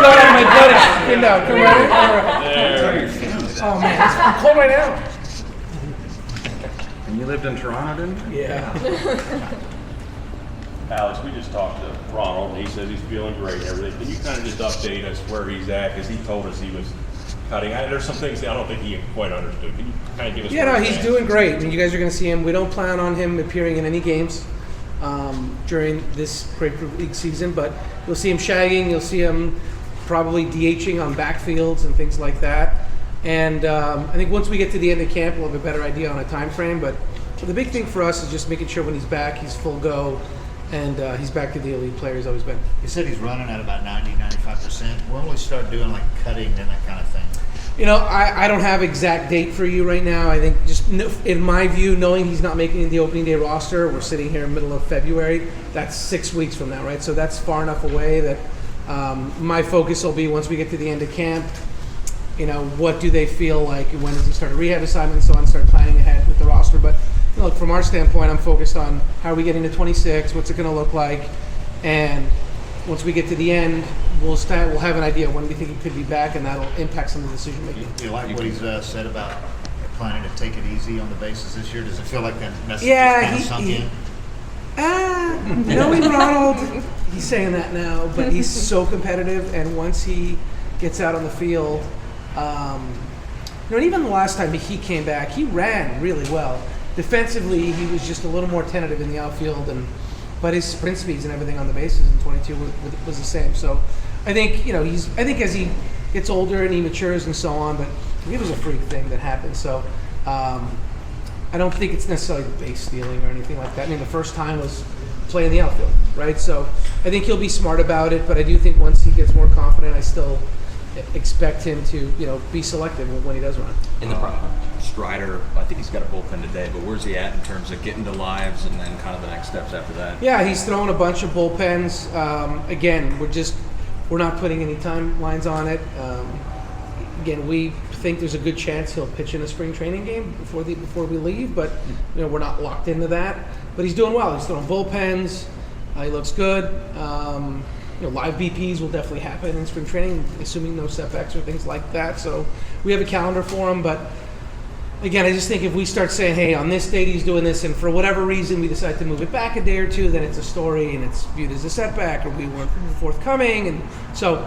blood on my blood is thinned out. Come right. Oh man, it's cold right now. And you lived in Toronto, didn't you? Yeah. Alex, we just talked to Ronald, and he says he's feeling great and everything. Can you kind of just update us where he's at? Because he told us he was cutting. There's some things that I don't think he quite understood. Can you kind of give us? Yeah, no, he's doing great. I mean, you guys are going to see him. We don't plan on him appearing in any games during this grapefruit league season, but you'll see him shagging. You'll see him probably DHing on backfields and things like that. And I think once we get to the end of camp, we'll have a better idea on a time frame. But the big thing for us is just making sure when he's back, he's full go. And he's back to the elite player he's always been. You said he's running at about 90-95%. When will we start doing like cutting and that kind of thing? You know, I don't have exact date for you right now. I think just in my view, knowing he's not making the opening day roster, we're sitting here in the middle of February. That's 6 weeks from now, right? So that's far enough away that my focus will be once we get to the end of camp, you know, what do they feel like? When does he start a rehab assignment and so on, start planning ahead with the roster. But look, from our standpoint, I'm focused on how are we getting to 26, what's it going to look like, and once we get to the end, we'll have an idea when we think he could be back, and that'll impact some of the decision making. You like what he's said about planning to take it easy on the bases this year? Does it feel like that message just kind of sunk in? Knowing Ronald, he's saying that now, but he's so competitive, and once he gets out on the field, and even the last time he came back, he ran really well. Defensively, he was just a little more tentative in the outfield, but his sprint speeds and everything on the bases in 22 was the same. So I think I think as he gets older and he matures and so on, but it was a freak thing that happened. So I don't think it's necessarily base stealing or anything like that. I mean, the first time was playing the outfield, right? So I think he'll be smart about it, but I do think once he gets more confident, I still expect him to be selective when he does run. In the Strider, I think he's got a bullpen today, but where's he at in terms of getting to lives and then kind of the next steps after that? Yeah, he's throwing a bunch of bullpens. Again, we're not putting any timelines on it. Again, we think there's a good chance he'll pitch in a spring training game before we leave, but we're not locked into that. But he's doing well. He's throwing bullpens. He looks good. Live BPs will definitely happen in spring training, assuming no setbacks or things like that. So we have a calendar for him. But again, I just think if we start saying, hey, on this date he's doing this, and for whatever reason we decide to move it back a day or two, then it's a story and it's viewed as a setback, or we weren't forthcoming. And so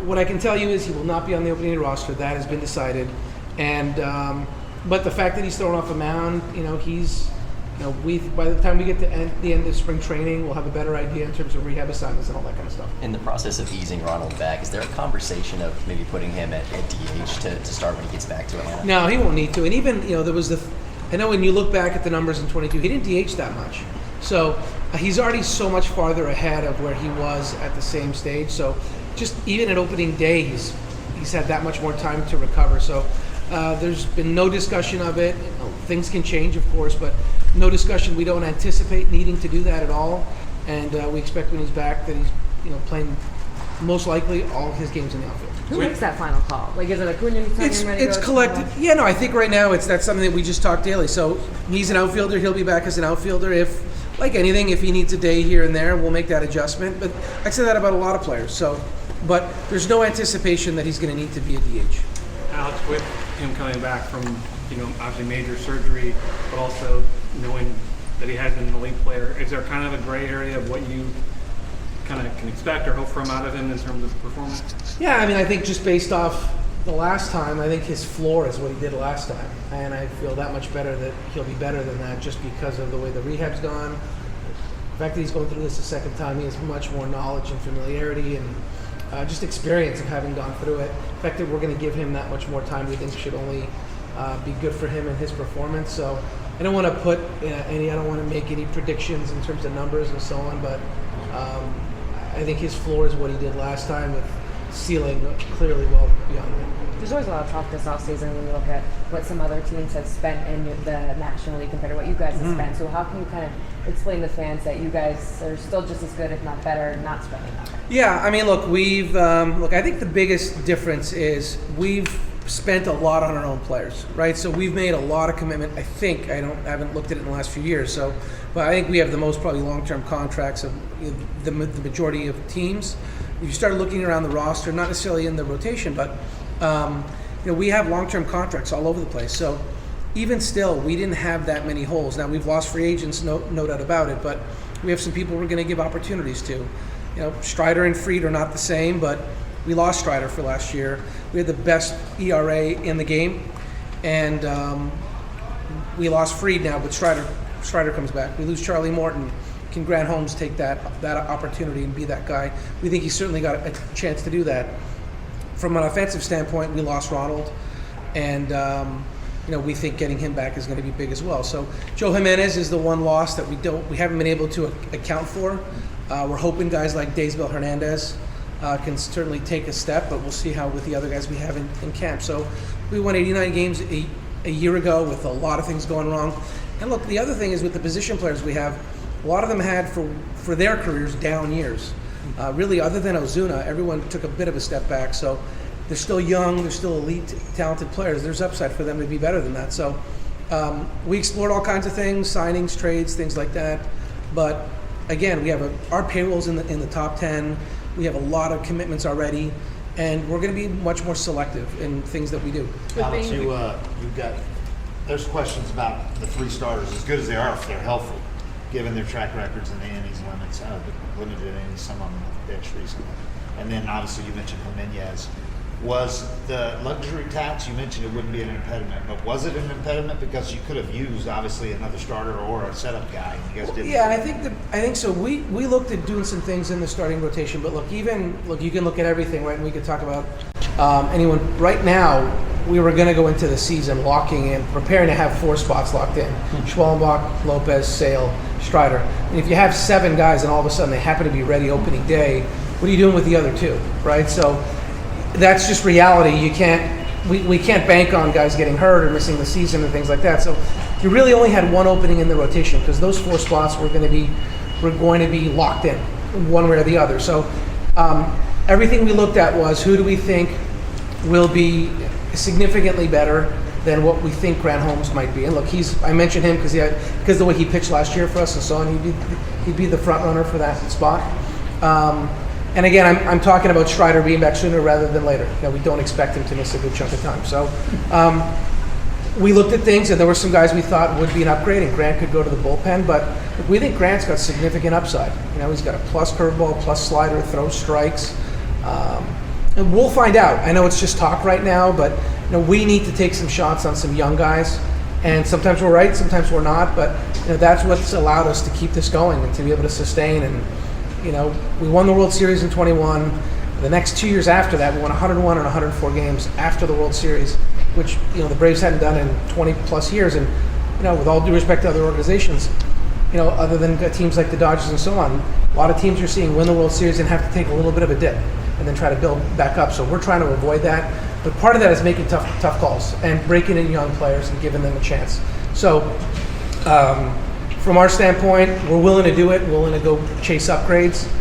what I can tell you is he will not be on the opening day roster. That has been decided. And but the fact that he's throwing off a mound, he's by the time we get to the end of spring training, we'll have a better idea in terms of rehab assignments and all that kind of stuff. In the process of easing Ronald back, is there a conversation of maybe putting him at DH to start when he gets back to Atlanta? No, he won't need to. And even, there was I know when you look back at the numbers in 22, he didn't DH that much. So he's already so much farther ahead of where he was at the same stage. So just even at opening day, he's had that much more time to recover. So there's been no discussion of it. Things can change, of course, but no discussion. We don't anticipate needing to do that at all, and we expect when he's back that he's playing most likely all of his games in the outfield. Who makes that final call? Like, is it a Cunha? It's collected. Yeah, no, I think right now that's something that we just talk daily. So he's an outfielder. He'll be back as an outfielder. If, like anything, if he needs a day here and there, we'll make that adjustment. But I say that about a lot of players. So, but there's no anticipation that he's going to need to be a DH. Alex, with him coming back from, obviously major surgery, but also knowing that he has been an elite player, is there kind of a gray area of what you kind of can expect or hope from out of him in terms of performance? Yeah, I mean, I think just based off the last time, I think his floor is what he did last time. And I feel that much better that he'll be better than that just because of the way the rehab's gone. The fact that he's going through this a second time, he has much more knowledge and familiarity and just experience of having gone through it. The fact that we're going to give him that much more time, we think should only be good for him and his performance. So I don't want to I don't want to make any predictions in terms of numbers and so on, but I think his floor is what he did last time, with ceiling clearly well beyond that. There's always a lot of talk this offseason when you look at what some other teams have spent in the National League compared to what you guys have spent. So how can you kind of explain to fans that you guys are still just as good, if not better, not spending that much? Yeah, I mean, look, I think the biggest difference is we've spent a lot on our own players, right? So we've made a lot of commitment. I haven't looked at it in the last few years. But I think we have the most probably long-term contracts of the majority of teams. If you start looking around the roster, not necessarily in the rotation, but we have long-term contracts all over the place. So even still, we didn't have that many holes. Now we've lost free agents, no doubt about it, but we have some people we're going to give opportunities to. Strider and Fried are not the same, but we lost Strider for last year. We had the best ERA in the game, and we lost Fried now, but Strider comes back. We lose Charlie Morton. Can Grant Holmes take that opportunity and be that guy? We think he's certainly got a chance to do that. From an offensive standpoint, we lost Ronald, and we think getting him back is going to be big as well. So Joe Jimenez is the one loss that we haven't been able to account for. We're hoping guys like Daysbel Hernandez can certainly take a step, but we'll see how with the other guys we have in camp. So we won 89 games a year ago with a lot of things going wrong. And look, the other thing is with the position players we have, a lot of them had for their careers down years. Really, other than Ozuna, everyone took a bit of a step back. So they're still young, they're still elite, talented players. There's upside for them to be better than that. So we explored all kinds of things, signings, trades, things like that. But again, we have our payroll's in the top 10. We have a lot of commitments already, and we're going to be much more selective in things that we do. Alex, there's questions about the 3 starters, as good as they are if they're healthy, given their track records and the innings limits, the limited innings, some on the bench recently. And then obviously you mentioned Jimenez. Was the luxury tax, you mentioned it wouldn't be an impediment, but was it an impediment? Because you could have used, obviously, another starter or a setup guy. And you guys didn't. Yeah, I think so. We looked at doing some things in the starting rotation, but look, you can look at everything, right? And we could talk about anyone. Right now, we were going to go into the season locking in, preparing to have 4 spots locked in. Schwellenbach, Lopez, Sale, Strider. And if you have 7 guys and all of a sudden they happen to be ready opening day, what are you doing with the other 2, right? So that's just reality. We can't bank on guys getting hurt or missing the season and things like that. So you really only had 1 opening in the rotation because those 4 spots were going to be locked in one way or the other. So everything we looked at was who do we think will be significantly better than what we think Grant Holmes might be. And look, I mentioned him because the way he pitched last year for us and so on, he'd be the front runner for that spot. And again, I'm talking about Strider being back sooner rather than later. We don't expect him to miss a good chunk of time. So we looked at things, and there were some guys we thought would be an upgrade, and Grant could go to the bullpen. But we think Grant's got significant upside. He's got a plus curveball, plus slider, throws strikes. And we'll find out. I know it's just talk right now, but we need to take some shots on some young guys. And sometimes we're right, sometimes we're not. But that's what's allowed us to keep this going and to be able to sustain. And we won the World Series in 21. The next 2 years after that, we won 101 and 104 games after the World Series, which the Braves hadn't done in 20 plus years. And with all due respect to other organizations, other than teams like the Dodgers and so on, a lot of teams you're seeing win the World Series and have to take a little bit of a dip and then try to build back up. So we're trying to avoid that. But part of that is making tough calls and breaking in young players and giving them a chance. So from our standpoint, we're willing to do it, willing to go chase upgrades,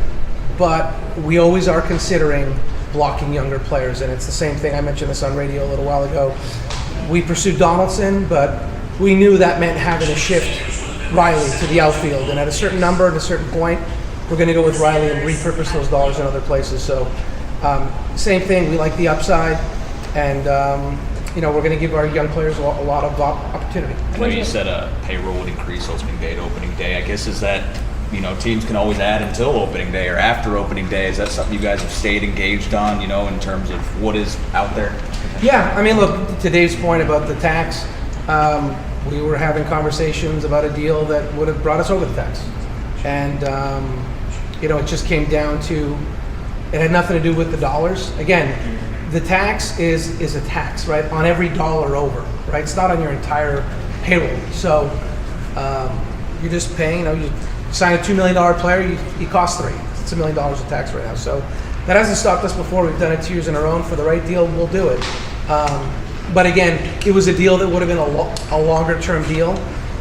but we always are considering blocking younger players. And it's the same thing. I mentioned this on radio a little while ago. We pursued Donaldson, but we knew that meant having to shift Riley to the outfield. And at a certain number, at a certain point, we're going to go with Riley and repurpose those dollars in other places. So same thing. We like the upside, and we're going to give our young players a lot of opportunity. I know you said a payroll would increase opening day to opening day. I guess is that teams can always add until opening day or after opening day. Is that something you guys have stayed engaged on? In terms of what is out there? Yeah, look, to Dave's point about the tax, we were having conversations about a deal that would have brought us over the tax, and it just came down to it had nothing to do with the dollars. Again, the tax is a tax, right, on every dollar over, right? It's not on your entire payroll. So you're just paying, you sign a $2 million player, he costs $3 million. It's $1 million of tax right now. So that hasn't stopped us before. We've done it 2 years in a row. For the right deal, we'll do it. But again, it was a deal that would have been a longer term deal.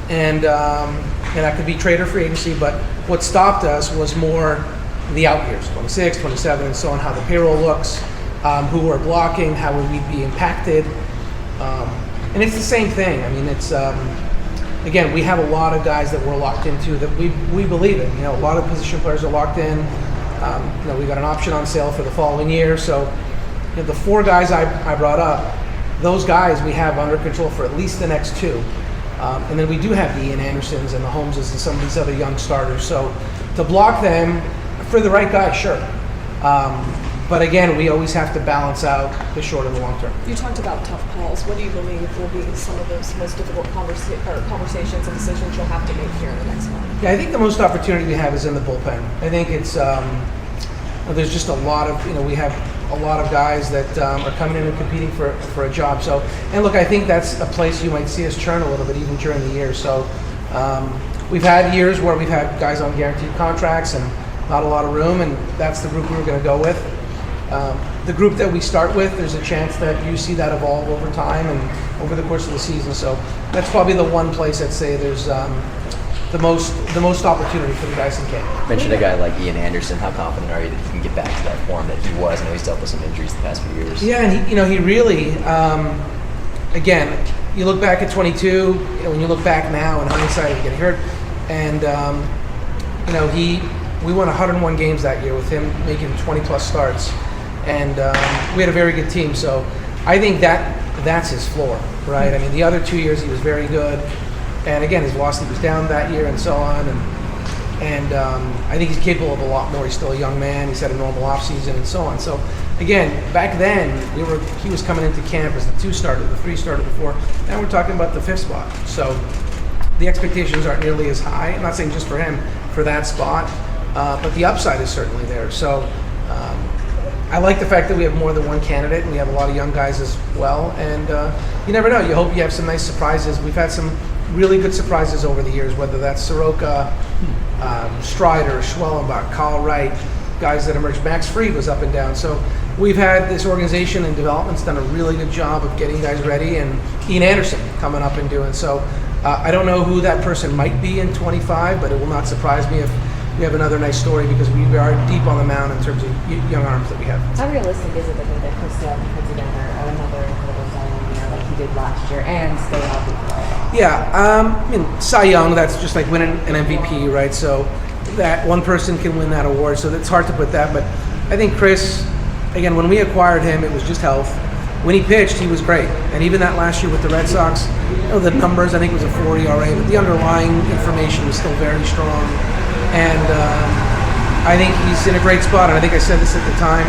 And that could be trade or free agency. But what stopped us was more the out years, 26, 27, and so on, how the payroll looks. who are blocking, how would we be impacted, and it's the same thing. I mean, it's again, we have a lot of guys that we're locked into that we believe in. You know, a lot of position players are locked in. You know, we got an option on sale for the following year. So, you know, the 4 guys I brought up, those guys we have under control for at least the next 2. And then we do have the Ian Andersons and the Holmeses and some of these other young starters. So to block them for the right guy, sure. But again, we always have to balance out the short and the long term. You talked about tough calls. What do you believe will be some of those most difficult conversations and decisions you'll have to make here in the next month? Yeah, I think the most opportunity we have is in the bullpen. I think it's there's just a lot of, you know, we have a lot of guys that are coming in and competing for a job. So, and look, I think that's a place you might see us churn a little bit even during the year. So we've had years where we've had guys on guaranteed contracts and not a lot of room, and that's the group we're going to go with. The group that we start with, there's a chance that you see that evolve over time and over the course of the season. So that's probably the one place I'd say there's the most opportunity for the guys in camp. You mentioned a guy like Ian Anderson. How confident are you that he can get back to that form that he was? I know he's dealt with some injuries the past few years. Yeah, and he really, again, you look back at 22, you know, when you look back now in hindsight, he get hurt, and you know, we won 101 games that year with him making 20+ starts, and we had a very good team. So I think that's his floor, right? I mean, the other 2 years he was very good, and again, his velocity was down that year and so on, and I think he's capable of a lot more. He's still a young man. He's had a normal off season and so on. So again, back then he was coming into camp as the 2 starter, the 3 starter before. Now we're talking about the 5th spot. So the expectations aren't nearly as high. I'm not saying just for him, for that spot, but the upside is certainly there. So I like the fact that we have more than one candidate, and we have a lot of young guys as well. And you never know. You hope you have some nice surprises. We've had some really good surprises over the years, whether that's Soroka, Strider, Schwellenbach, Kyle Wright, guys that emerged. Max Fried was up and down. So we've had this organization and development's done a really good job of getting guys ready, and Ian Anderson coming up and doing so. I don't know who that person might be in 25, but it will not surprise me if we have another nice story, because we are deep on the mound in terms of young arms that we have. How realistic is it to think that Chris Sale can put together another incredible Cy Young year like he did last year and stay healthy? Yeah, I mean, Cy Young, that's just like winning an MVP, right? So that one person can win that award, so it's hard to put that. But I think Chris, again, when we acquired him, it was just health. When he pitched, he was great. And even that last year with the Red Sox, you know, the numbers, I think it was a 4 ERA, but the underlying information was still very strong. And I think he's in a great spot. And I think I said this at the time.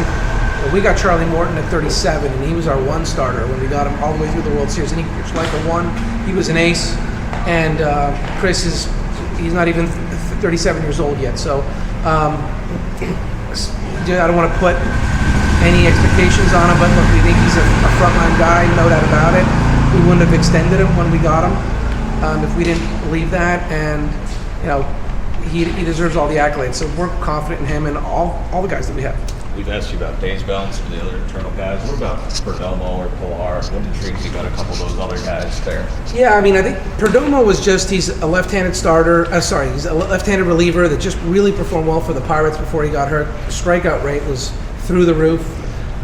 We got Charlie Morton at 37, and he was our 1 starter when we got him all the way through the World Series. And he pitched like a 1. He was an ace. And Chris he's not even 37 years old yet. So I don't want to put any expectations on him, but look, we think he's a frontline guy, no doubt about it. We wouldn't have extended him when we got him if we didn't believe that. And, you know, he deserves all the accolades. So we're confident in him and all the guys that we have. We've asked you about Daysbell and some of the other internal guys. What about Perdomo or Pilar? What intrigues you about a couple of those other guys there? Yeah, I mean, I think Perdomo he's a left-handed starter. He's a left-handed reliever that just really performed well for the Pirates before he got hurt. The strikeout rate was through the roof,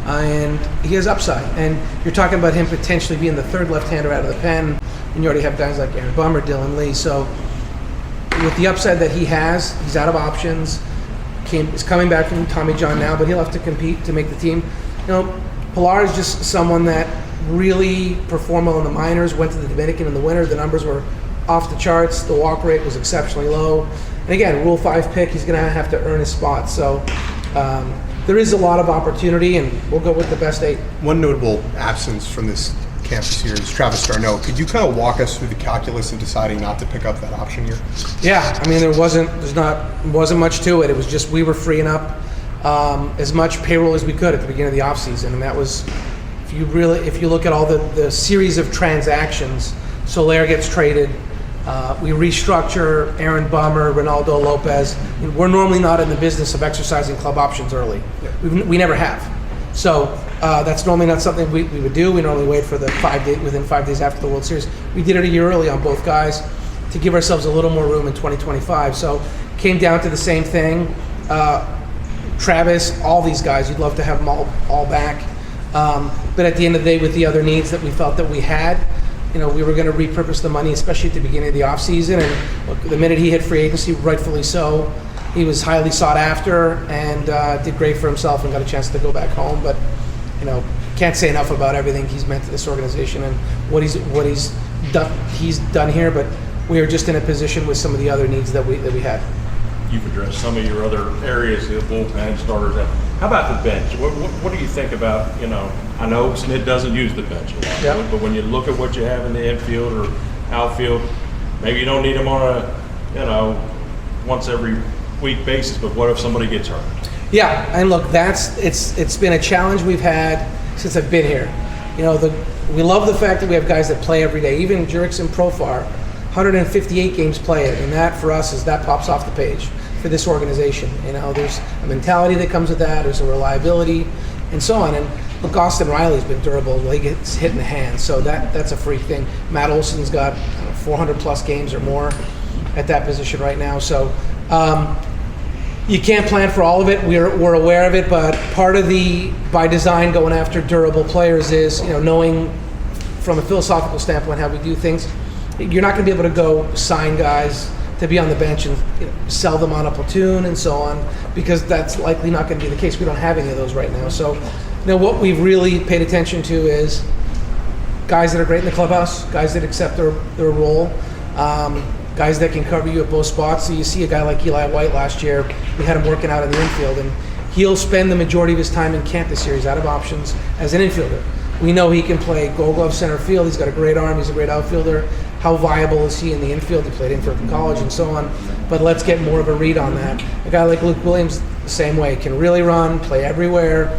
and he has upside. And you're talking about him potentially being the 3rd left-hander out of the pen, and you already have guys like Aaron Bummer, Dylan Lee. So with the upside that he has, he's out of options. Is coming back from Tommy John now, but he'll have to compete to make the team. You know, Pilar is just someone that really performed well in the minors, went to the Dominican in the winter. The numbers were off the charts. The walk rate was exceptionally low. And again, Rule 5 pick, he's going to have to earn his spot. So there is a lot of opportunity, and we'll go with the best 8. One notable absence from this campus here is Travis d'Arnaud. Could you kind of walk us through the calculus of deciding not to pick up that option here? Yeah, I mean, there wasn't much to it. It was just we were freeing up as much payroll as we could at the beginning of the offseason, and that was, if you look at all the series of transactions, Soler gets traded, we restructure Aaron Bummer, Ronaldo Lopez. We're normally not in the business of exercising club options early. We never have. So that's normally not something we would do. We normally wait for the within 5 days after the World Series. We did it a year early on both guys to give ourselves a little more room in 2025. So came down to the same thing. Travis, all these guys, you'd love to have them all back. But at the end of the day, with the other needs that we felt that we had, we were going to repurpose the money, especially at the beginning of the offseason. And look, the minute he hit free agency, rightfully so, he was highly sought after and did great for himself and got a chance to go back home. But can't say enough about everything he's meant to this organization and what he's done here. But we were just in a position with some of the other needs that we had. You've addressed some of your other areas, the bullpen starters. How about the bench? What do you think about, I know Smith doesn't use the bench a lot, Yeah. but when you look at what you have in the infield or outfield, maybe you don't need them on a, once every week basis, but what if somebody gets hurt? Yeah, and look, it's been a challenge we've had since I've been here. We love the fact that we have guys that play every day. Even Jurickson Profar, 158 games played, and that for us that pops off the page for this organization. There's a mentality that comes with that. There's a reliability, and so on. And look, Austin Riley's been durable. He gets hit in the hand, so that's a freak thing. Matt Olson's got 400 plus games or more at that position right now. So you can't plan for all of it. We're aware of it, but part of by design going after durable players is knowing from a philosophical standpoint how we do things. You're not going to be able to go sign guys to be on the bench and sell them on a platoon and so on, because that's likely not going to be the case. We don't have any of those right now. So, what we've really paid attention to is guys that are great in the clubhouse, guys that accept their role, guys that can cover you at both spots. So you see a guy like Eli White last year, we had him working out in the infield, and he'll spend the majority of his time in camp this year. He's out of options as an infielder. We know he can play Gold Glove center field. He's got a great arm. He's a great outfielder. How viable is he in the infield? He played infield in college and so on. But let's get more of a read on that. A guy like Luke Williams, the same way, can really run, play everywhere.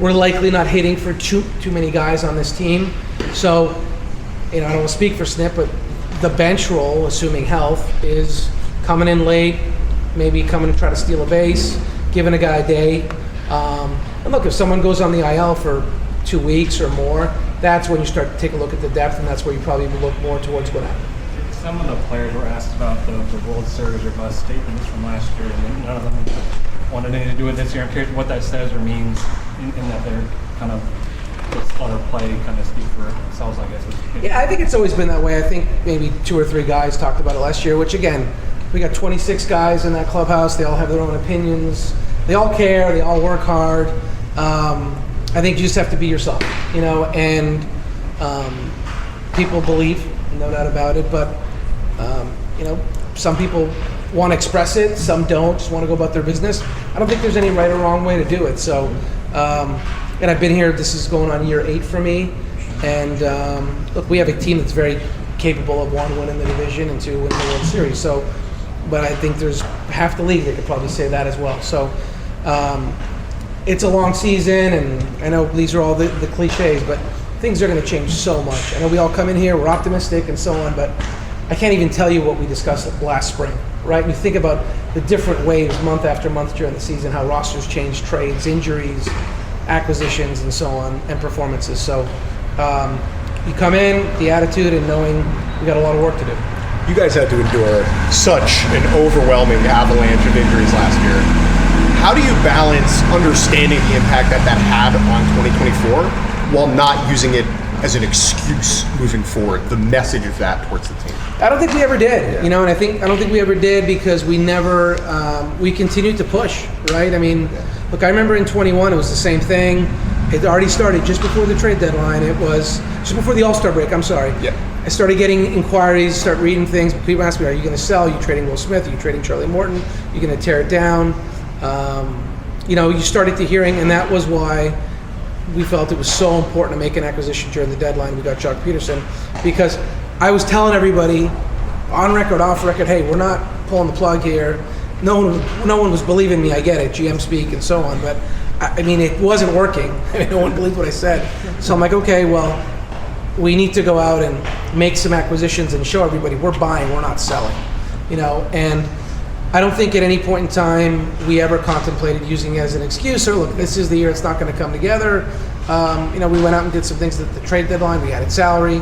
We're likely not hitting for too many guys on this team. So, I don't want to speak for Snip, but the bench role, assuming health, is coming in late, maybe coming to try to steal a base, giving a guy a day. And look, if someone goes on the IL for 2 weeks or more, that's when you start to take a look at the depth, and that's where you probably look more towards what happened. Some of the players were asked about the World Series or bust statements from last year, and none of them wanted anything to do with this year. I'm curious what that says or means in that they're kind of this other play kind of speak for themselves, I guess. Yeah, I think it's always been that way. I think maybe 2 or 3 guys talked about it last year, which again, we got 26 guys in that clubhouse. They all have their own opinions. They all care. They all work hard. I think you just have to be yourself, and people believe, no doubt about it, but, some people want to express it, some don't, just want to go about their business. I don't think there's any right or wrong way to do it. So, and I've been here, this is going on year 8 for me, and look, we have a team that's very capable of 1, winning the division, and 2, winning the World Series. So, but I think there's half the league that could probably say that as well. So, it's a long season, and I know these are all the cliches, but things are going to change so much. I know we all come in here, we're optimistic and so on, but I can't even tell you what we discussed last spring, right? You think about the different waves month after month during the season, how rosters change, trades, injuries, acquisitions, and so on, and performances. So you come in, the attitude, and knowing we got a lot of work to do. You guys had to endure such an overwhelming avalanche of injuries last year. How do you balance understanding the impact that had on 2024 while not using it as an excuse moving forward, the message of that towards the team? I don't think we ever did, and I don't think we ever did because we never, we continued to push, right? I mean, look, I remember in 21, it was the same thing. It already started just before the trade deadline. It was just before the All-Star break, I'm sorry. Yeah. I started getting inquiries, start reading things. People ask me, are you going to sell? Are you trading Will Smith? Are you trading Charlie Morton? Are you going to tear it down? You started to hearing, and that was why we felt it was so important to make an acquisition during the deadline. We got Jock Peterson because I was telling everybody on record, off record, hey, we're not pulling the plug here. No one was believing me. I get it, GM speak and so on, but I mean, it wasn't working. No one believed what I said. So I'm like, okay, well, we need to go out and make some acquisitions and show everybody we're buying, we're not selling, and I don't think at any point in time we ever contemplated using it as an excuse or look, this is the year it's not going to come together. We went out and did some things at the trade deadline. We added salary,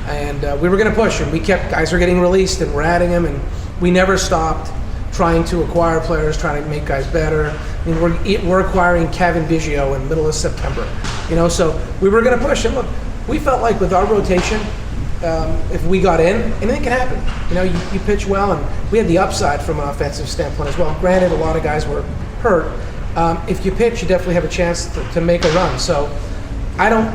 and we were going to push, and guys are getting released, and we're adding them, and we never stopped trying to acquire players, trying to make guys better. I mean, we're acquiring Kevin Biggio in the middle of September. So we were going to push. And look, we felt like with our rotation, if we got in, anything can happen. You pitch well, and we had the upside from an offensive standpoint as well. Granted, a lot of guys were hurt. If you pitch, you definitely have a chance to make a run. So I don't,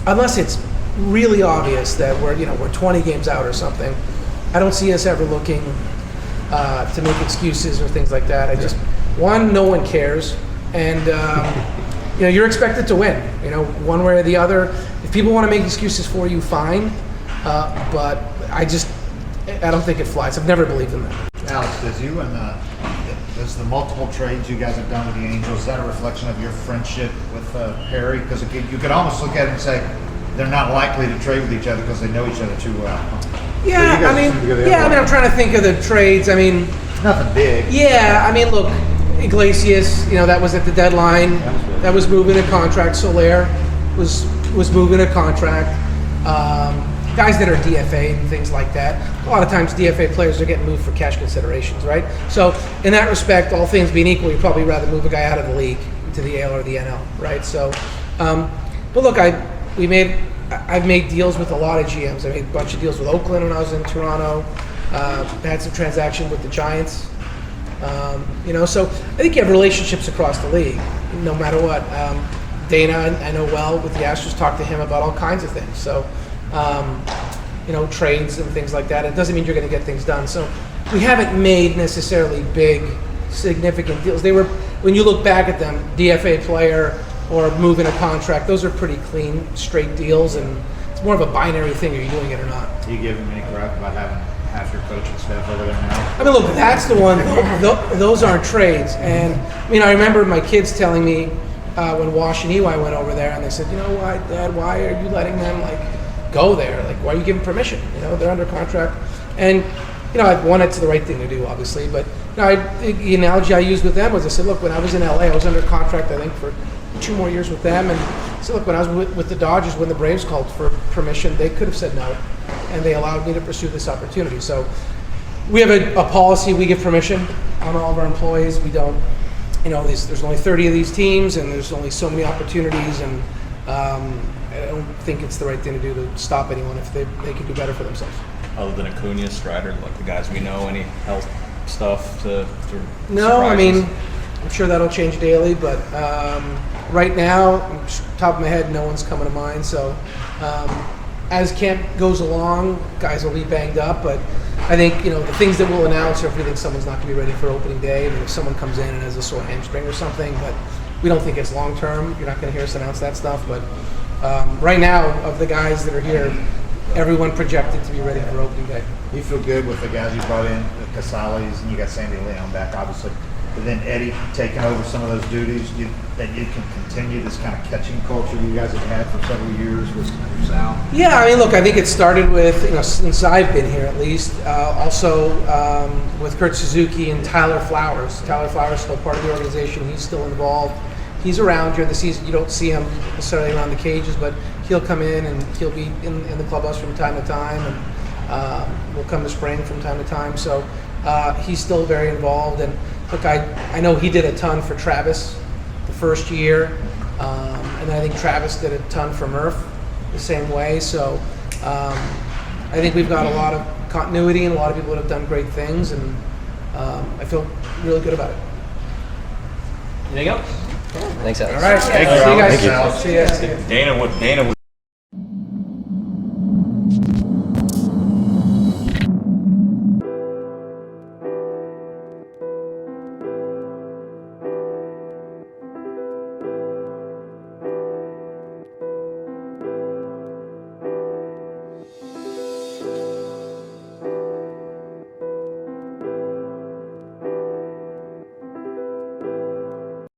unless it's really obvious that we're 20 games out or something, I don't see us ever looking to make excuses or things like that. No one cares, and you're expected to win. One way or the other. If people want to make excuses for you, fine. But I don't think it flies. I've never believed in that. Alex, does the multiple trades you guys have done with the Angels, is that a reflection of your friendship with Perry? Because you could almost look at it and say they're not likely to trade with each other because they know each other too well. Yeah, I'm trying to think of the trades. Nothing big. Yeah, look, Iglesias, that was at the deadline. That was moving a contract. Soler was moving a contract. Guys that are DFA and things like that. A lot of times DFA players are getting moved for cash considerations, right? So in that respect, all things being equal, you'd probably rather move a guy out of the league to the AL or the NL, right? So, but look, I've made deals with a lot of GMs. I made a bunch of deals with Oakland when I was in Toronto. Had some transaction with the Giants. So I think you have relationships across the league, no matter what. Dana, I know well with the Astros, talked to him about all kinds of things. So, trades and things like that. It doesn't mean you're going to get things done. So we haven't made necessarily big, significant deals. They were, when you look back at them, DFA player or moving a contract, those are pretty clean, straight deals, and it's more of a binary thing, are you doing it or not? Do you give him any crap about having half your coaching staff over there now? Look, that's the one, those aren't trades. And, I remember my kids telling me when Wash and Eli went over there, and they said, why, Dad, why are you letting them, go there? Why are you giving permission? They're under contract. And, it's the right thing to do, obviously. But, the analogy I used with them was I said, look, when I was in LA, I was under contract, I think, for 2 more years with them. And so, look, when I was with the Dodgers, when the Braves called for permission, they could have said no. And they allowed me to pursue this opportunity. So we have a policy, we give permission on all of our employees. We don't, there's only 30 of these teams, and there's only so many opportunities, and I don't think it's the right thing to do to stop anyone if they can do better for themselves. Other than Acuna, Strider, like the guys we know, any health stuff to No, surprises? I'm sure that'll change daily, but right now, top of my head, no one's coming to mind. So as camp goes along, guys will be banged up, but I think, the things that we'll announce are if we think someone's not going to be ready for opening day, if someone comes in and has a sore hamstring or something, but we don't think it's long term. You're not going to hear us announce that stuff, but right now, of the guys that are here, everyone projected to be ready for opening day. You feel good with the guys you brought in, the Casales, and you got Sandy Leon back, obviously. But then Eddie taking over some of those duties, that you can continue this kind of catching culture you guys have had for several years with Sal? Yeah, look, I think it started with, since I've been here at least, also with Kurt Suzuki and Tyler Flowers. Tyler Flowers is still part of the organization. He's still involved. He's around during the season. You don't see him necessarily around the cages, but he'll come in and he'll be in the clubhouse from time to time, and we'll come to spring from time to time. So he's still very involved. And look, I know he did a ton for Travis the first year, and I think Travis did a ton for Murph the same way. So I think we've got a lot of continuity and a lot of people that have done great things, and I feel really good about it. Anything else? Thanks, Alex. All right. Thank you. See you guys. Thank you. See you. Dana would